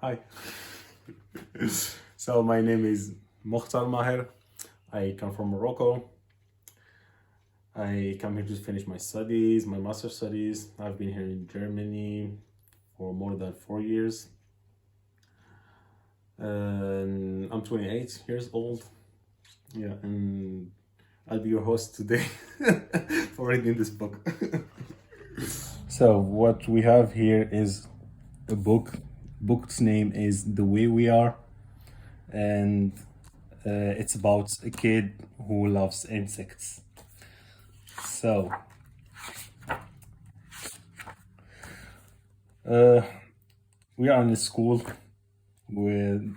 Hi. So my name is Mokhtar Maher. I come from Morocco. I come here to finish my studies, my master's studies. I've been here in Germany for more than 4 years. And I'm 28 years old. Yeah, and I'll be your host today for reading this book. So what we have here is a book. Book's name is The Way We Are, and it's about a kid who loves insects. So we are in a school with,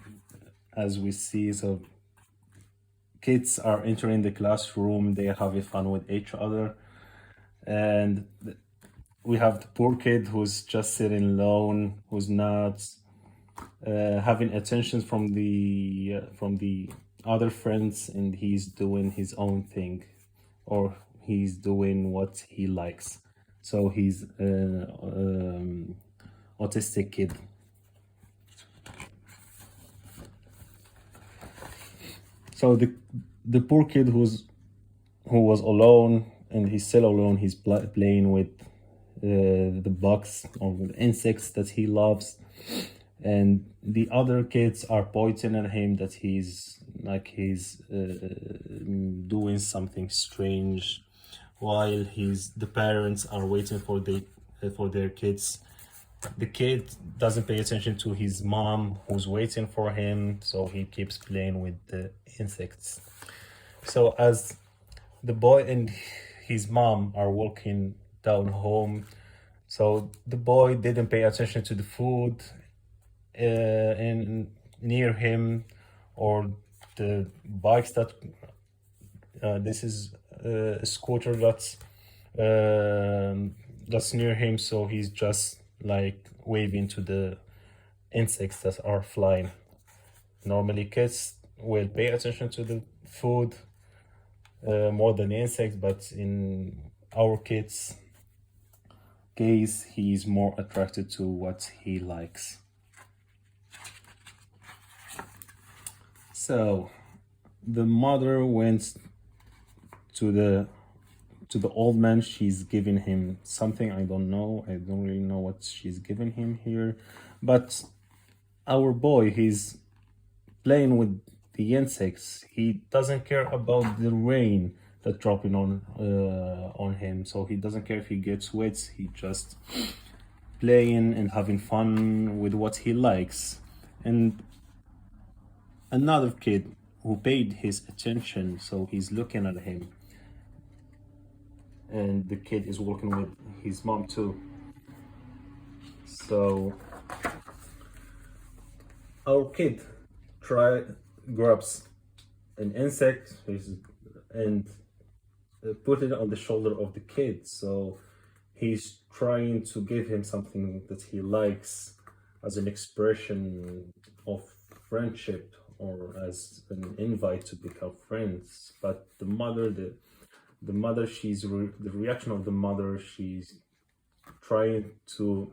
as we see, so kids are entering the classroom, they are having fun with each other, and we have the poor kid who's just sitting alone, who's not having attention from the other friends, and he's doing his own thing, or he's doing what he likes. So he's an autistic kid. So the poor kid who was alone, and he's still alone, he's playing with the bugs or the insects that he loves, and the other kids are pointing at him that he's doing something strange, while the parents are waiting for their kids. The kid doesn't pay attention to his mom who's waiting for him, so he keeps playing with the insects. So as the boy and his mom are walking down home, so the boy didn't pay attention to the food in near him, or the bikes that this is a scooter that's near him, so he's just like waving to the insects that are flying. Normally kids will pay attention to the food more than the insects, but in our kids' case, he's more attracted to what he likes. So the mother went to the old man. She's giving him something. I don't really know what she's giving him here, but our boy, he's playing with the insects. He doesn't care about the rain that's dropping on him, so he doesn't care if he gets wet. He just playing and having fun with what he likes. And another kid who paid his attention, so he's looking at him, and the kid is walking with his mom too. So our kid grabs an insect and put it on the shoulder of the kid. So he's trying to give him something that he likes as an expression of friendship, or as an invite to become friends. But the mother, the reaction of the mother, she's trying to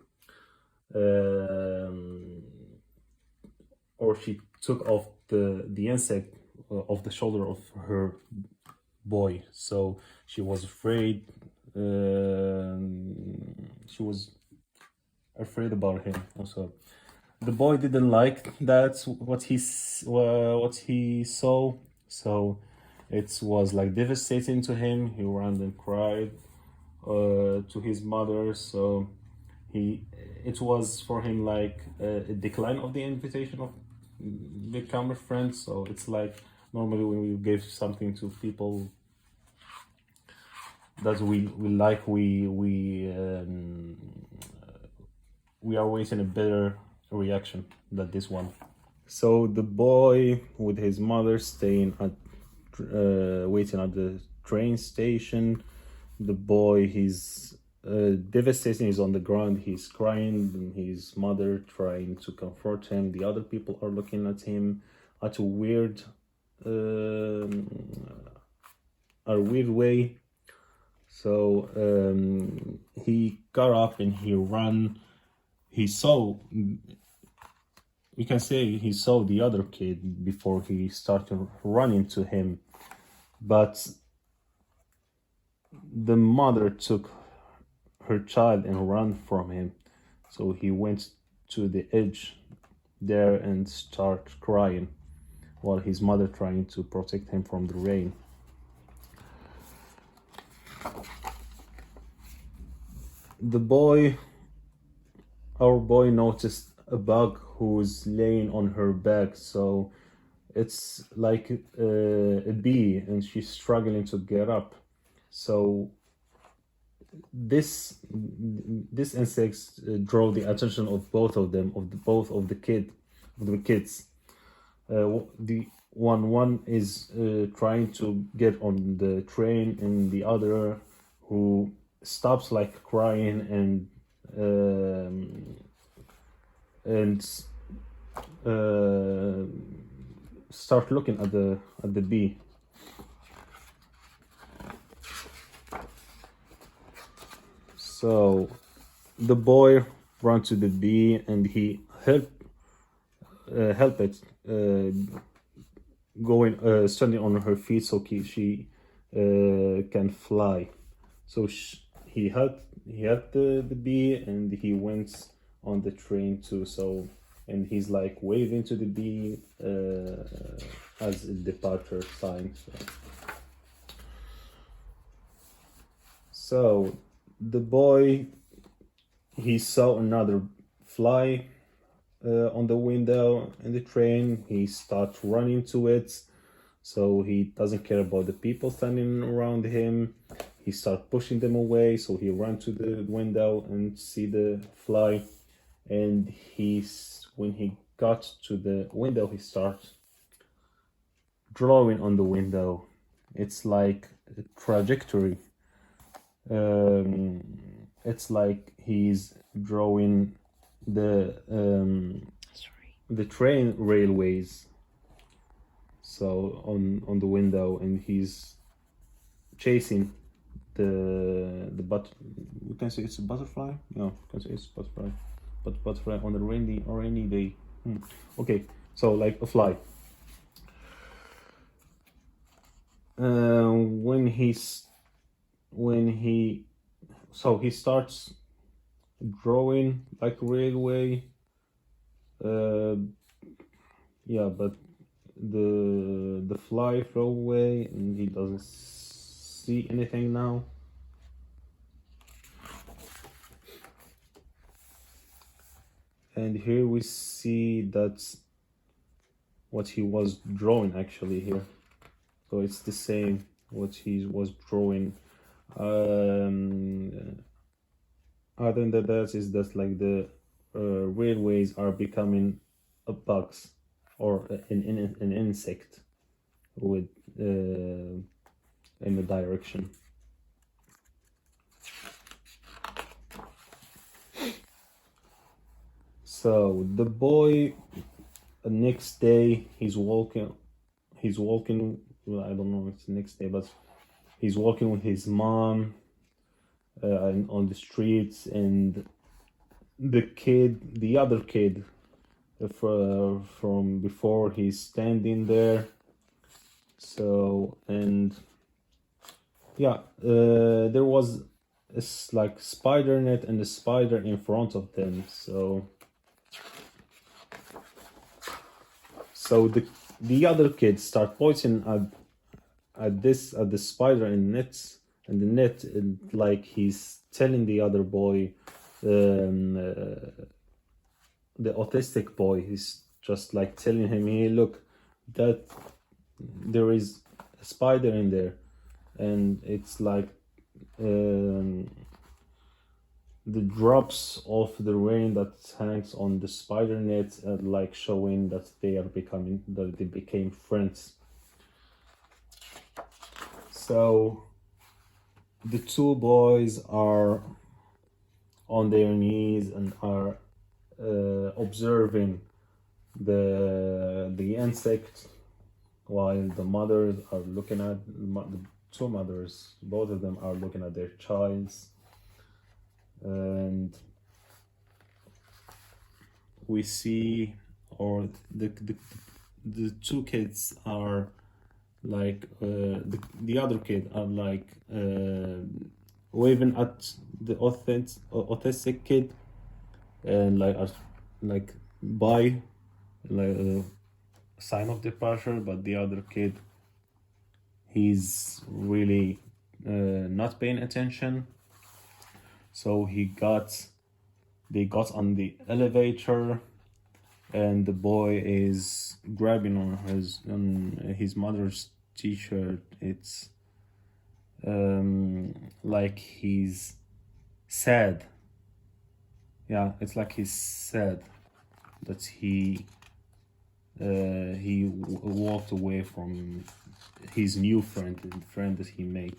or she took off the insect off the shoulder of her boy. So she was afraid. She was afraid about him also. The boy didn't like that, what he saw, so it was like devastating to him. He ran and cried to his mother. So it was for him like a decline of the invitation of become a friend. So it's like normally when we give something to people that we like, we are waiting a better reaction than this one. So the boy with his mother staying at waiting at the train station. The boy, he's devastating, he's on the ground, he's crying, and his mother trying to comfort him. The other people are looking at him at a weird way. So he got up and he ran. He saw you can say he saw the other kid before he started running to him, but the mother took her child and ran from him. So he went to the edge there and started crying while his mother trying to protect him from the rain. Our boy noticed a bug who's laying on her back, so it's like a bee and she's struggling to get up. So this insects draw the attention of both of them, both of the kids. The one is trying to get on the train, and the other who stops like crying and start looking at the bee. So the boy ran to the bee and he helped it standing on her feet so she can fly. So he helped the bee and he went on the train too. So and he's like waving to the bee as a departure sign. So the boy, he saw another fly on the window in the train. He starts running to it, so he doesn't care about the people standing around him. He starts pushing them away, so he ran to the window and see the fly. And when he got to the window, he starts drawing on the window. It's like a trajectory. It's like he's drawing the train railways. So on the window, and he's chasing the we can say it's a butterfly. No, we can say it's a butterfly, but butterfly on a rainy day. Okay, so like a fly. So he starts drawing like a railway. But the fly flew away and he doesn't see anything now. And here we see that's what he was drawing actually here. So it's the same what he was drawing. Other than that is that like the railways are becoming a bugs or an insect with in the direction. So the boy, next day he's walking. Well, I don't know if it's the next day, but he's walking with his mom on the streets, and the other kid from before, he's standing there. So and there was like spider net and a spider in front of them. So the other kids start pointing at the spider and the net, and like he's telling the other boy, the autistic boy, he's just like telling him, hey, look, that there is a spider in there, and it's like the drops of the rain that hangs on the spider net are like showing that they became friends. So the two boys are on their knees and are observing the insect, while the mothers are looking at the two mothers. Both of them are looking at their childs. And we see or the two kids are like the other kid are like waving at the autistic kid and like by like a sign of departure, but the other kid, he's really not paying attention. So they got on the elevator, and the boy is grabbing on his mother's t-shirt. It's like he's sad. Yeah, it's like he's sad that he walked away from his new friend, the friend that he made.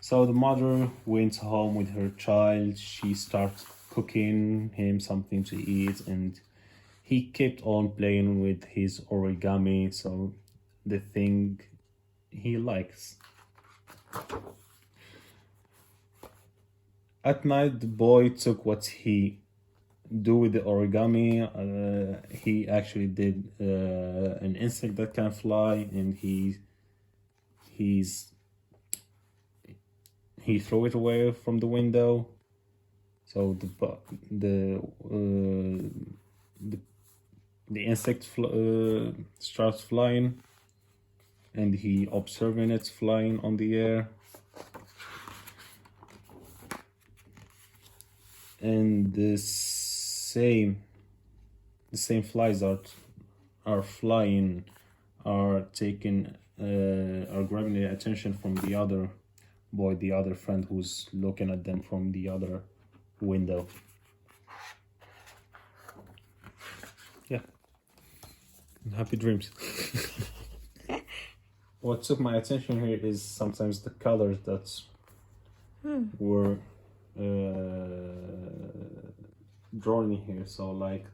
So the mother went home with her child. She started cooking him something to eat, and he kept on playing with his origami, so the thing he likes. At night, the boy took what he do with the origami. He actually did an insect that can fly, and he threw it away from the window. So the insect starts flying, and he observing it flying on the air. And the same flies are flying, are grabbing the attention from the other boy, the other friend who's looking at them from the other window. Yeah. Happy dreams. What took my attention here is sometimes the colors that were drawn in here. So like,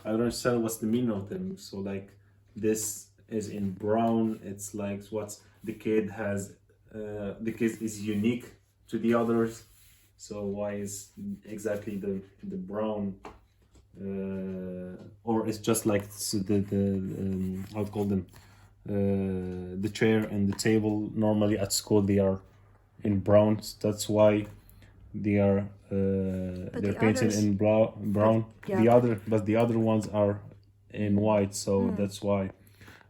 I don't understand what's the meaning of them. So like, this is in brown. It's like what the kid has. The kid is unique to the others. So why is exactly the brown? Or it's just like the how to call them, the chair and the table. Normally at school they are in brown. That's why they are they're painted others, in brown. yeah. The other ones are in white. So that's why.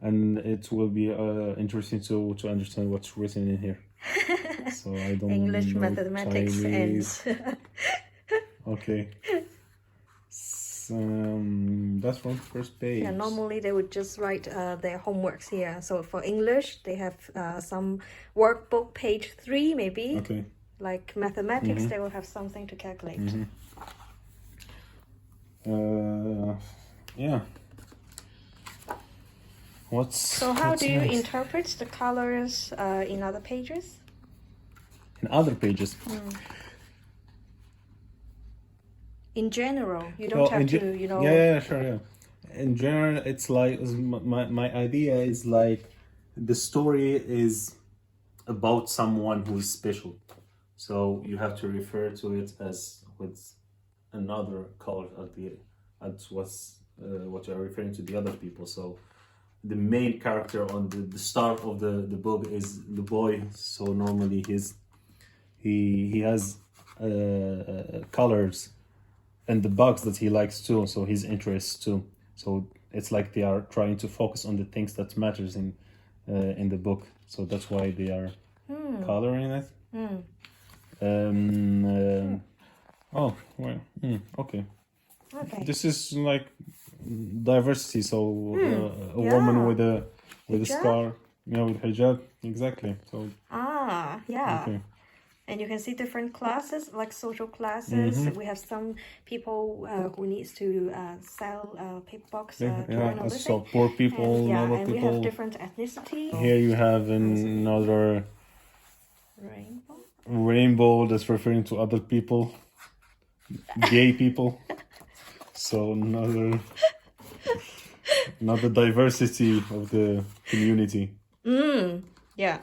And it will be interesting to understand what's written in here. So I don't English, know mathematics, Chinese. and Okay. That's from first page. yeah, normally they would just write their homeworks here. So for English, they have some workbook, page 3 maybe. Okay. Like mathematics, they will have something to calculate. Yeah. So how what's do you next? interpret the colors in other pages? In other pages? In general, you don't Well, have in to, ge- you know. Yeah, sure, yeah. In general, it's like my idea is like the story is about someone who is special, so you have to refer to it as with another color at what you're referring to the other people. So the main character on the start of the book is the boy. So normally he has colors and the bugs that he likes too, so his interests too. So it's like they are trying to focus on the things that matters in the book. So that's why they are coloring it. Oh well, okay. Okay. This is like diversity. So a yeah. woman with a Hijab? scar, with hijab, exactly. So Yeah. okay. And you can see different classes, like social classes. We have some people who needs to sell paper box to earn a living. So poor people, And, yeah, normal and people. we have different ethnicity. Here you have another rainbow that's referring to other people, gay people. So another diversity of the community. Yeah.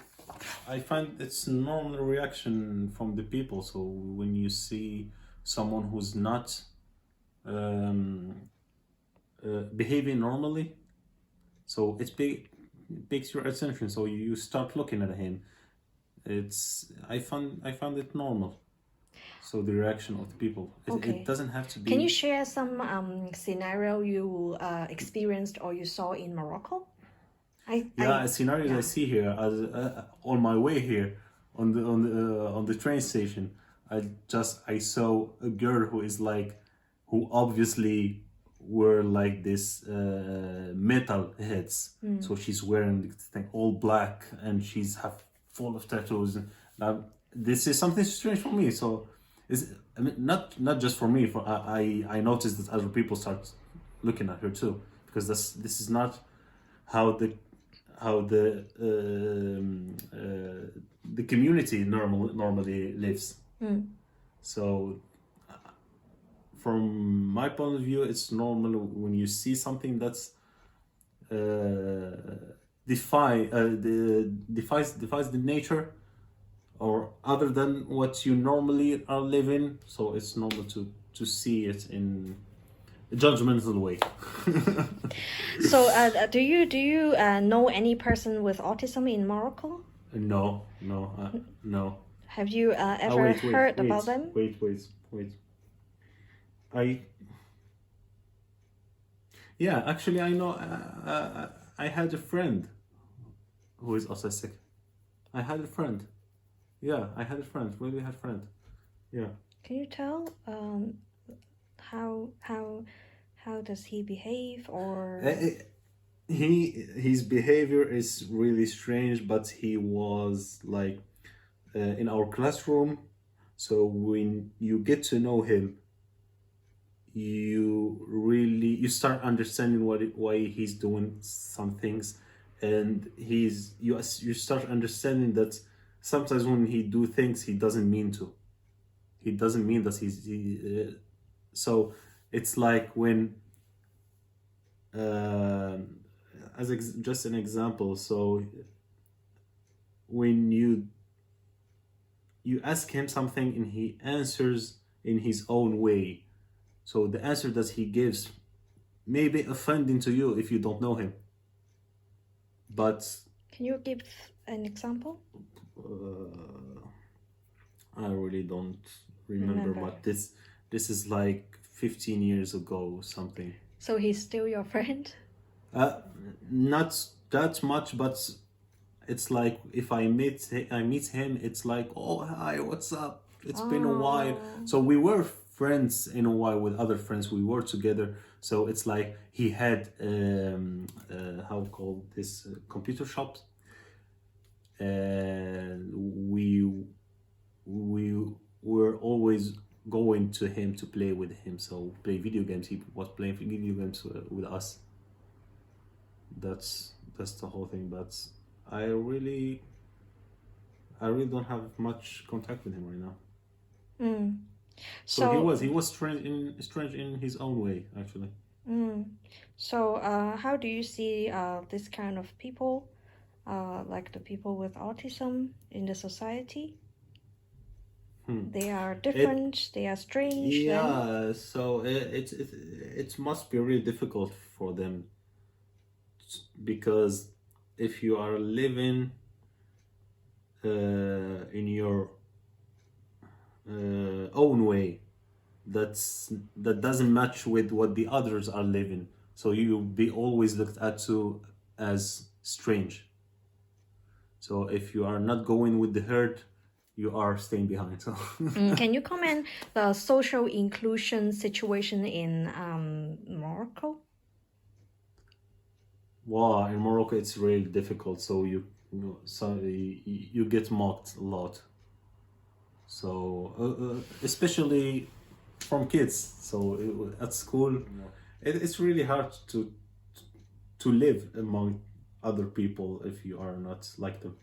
I find it's a normal reaction from the people. So when you see someone who's not behaving normally, so it piques your attention. So you start looking at him. I found it normal. So the reaction of the people, it doesn't have to be. Can you share some scenario you experienced or you saw in Morocco? Scenarios I see here as on my way here on the train station. I saw a girl who obviously wear like this metal heads. So she's wearing this thing all black and she's full of tattoos. Now this is something strange for me. So not just for me. I noticed that other people start looking at her too, because this is not how the community normally lives. So from my point of view, it's normal when you see something that's defies the nature or other than what you normally are living. So it's normal to see it in a judgmental way. So do you know any person with autism in Morocco? No. Have you ever heard about them? Wait. Actually, I know. I had a friend who is autistic. I had a friend. Yeah, I had a friend. Really had a friend. Yeah. Can you tell how does he behave, or his behavior is really strange, but he was like in our classroom. So when you get to know him, you start understanding why he's doing some things, and you start understanding that sometimes when he do things he doesn't mean to. He doesn't mean that so it's like when just an example. So when you ask him something and he answers in his own way, so the answer that he gives may be offending to you if you don't know him. But can you give an example? I really don't remember. But this is like 15 years ago or something. So he's still your friend? Not that much, but it's like if I meet him, it's like, oh hi, what's up? It's been a while. So we were friends in a while with other friends. We were together. So it's like he had how called this computer shops, and we were always going to him to play with him. So play video games. He was playing video games with us. That's the whole thing. But I really don't have much contact with him right now. So he was strange in his own way, actually. So how do you see this kind of people, like the people with autism in the society? They are different. They are strange. Yeah. So it must be really difficult for them, because if you are living in your own way, that doesn't match with what the others are living, so you'll be always looked at to as strange. So if you are not going with the herd, you are staying behind. So can you comment the social inclusion situation in Morocco? Wow, in Morocco it's really difficult. So you get mocked a lot. So especially from kids. So at school, it's really hard to live among other people if you are not like them,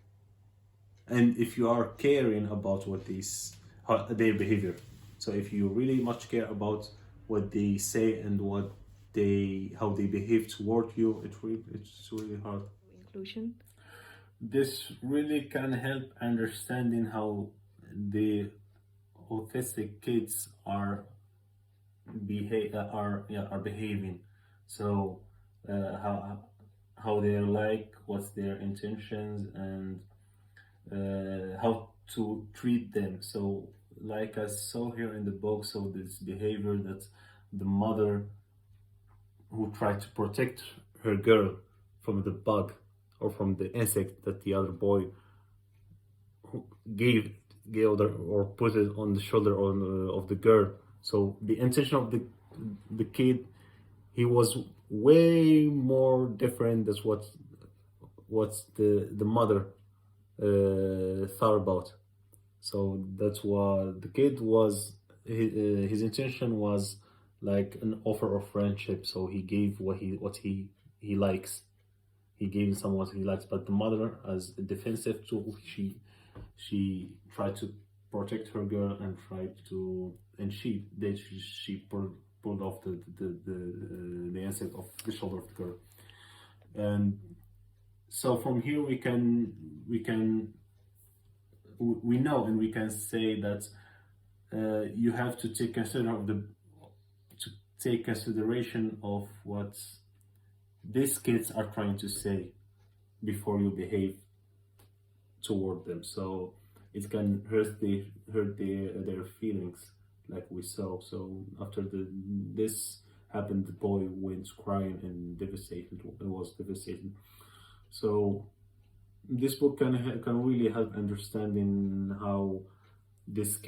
and if you are caring about their behavior. So if you really much care about what they say and how they behave toward you, it's really hard. Inclusion. This really can help understanding how the autistic kids are behaving. So how they're like, what's their intentions, and how to treat them. So like I saw here in the book, so this behavior that the mother who tried to protect her girl from the bug or from the insect that the other boy gave or put it on the shoulder of the girl. So the intention of the kid, he was way more different than what the mother thought about. So that's what the kid was. His intention was like an offer of friendship. So he gave what he likes. He gave someone what he likes. But the mother, as a defensive tool, she tried to protect her girl and she pulled off the insect off the shoulder of the girl. And so from here we know and we can say that you have to take consideration of what these kids are trying to say before you behave toward them. So it can hurt their feelings, like we saw. So after this happened, the boy went crying and devastated. It was devastating. So this book can really help understanding how these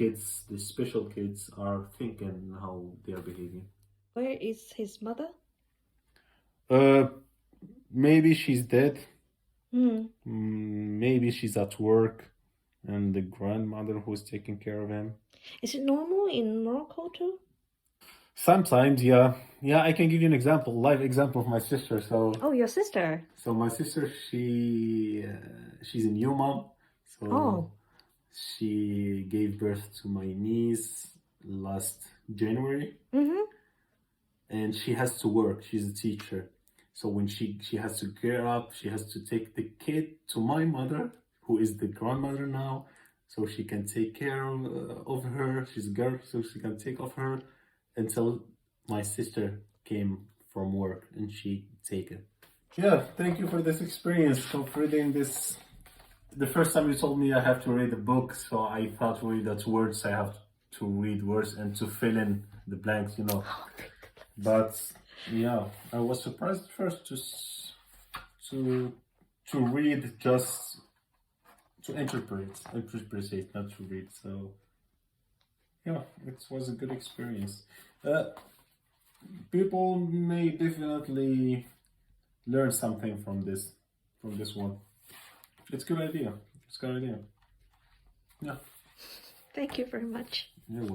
special kids are thinking, how they are behaving. Where is his mother? Maybe she's dead. Maybe she's at work, and the grandmother who's taking care of him. Is it normal in Morocco too? Sometimes, yeah. I can give you an example, live example of my sister. So. Oh, your sister. So my sister, she's a new mom. So she gave birth to my niece last January. And she has to work. She's a teacher. So when she has to gear up, she has to take the kid to my mother, who is the grandmother now, so she can take care of her. She's a girl, so she can take of her until my sister came from work and she take it. Yeah, thank you for this experience of reading this. The first time you told me I have to read a book, so I thought really that's words. I have to read words and to fill in the blanks, But yeah, I was surprised first to read, just to interpret it, not to read. So yeah, it was a good experience. People may definitely learn something from this one. It's a good idea. Yeah. Thank you very much. You're welcome.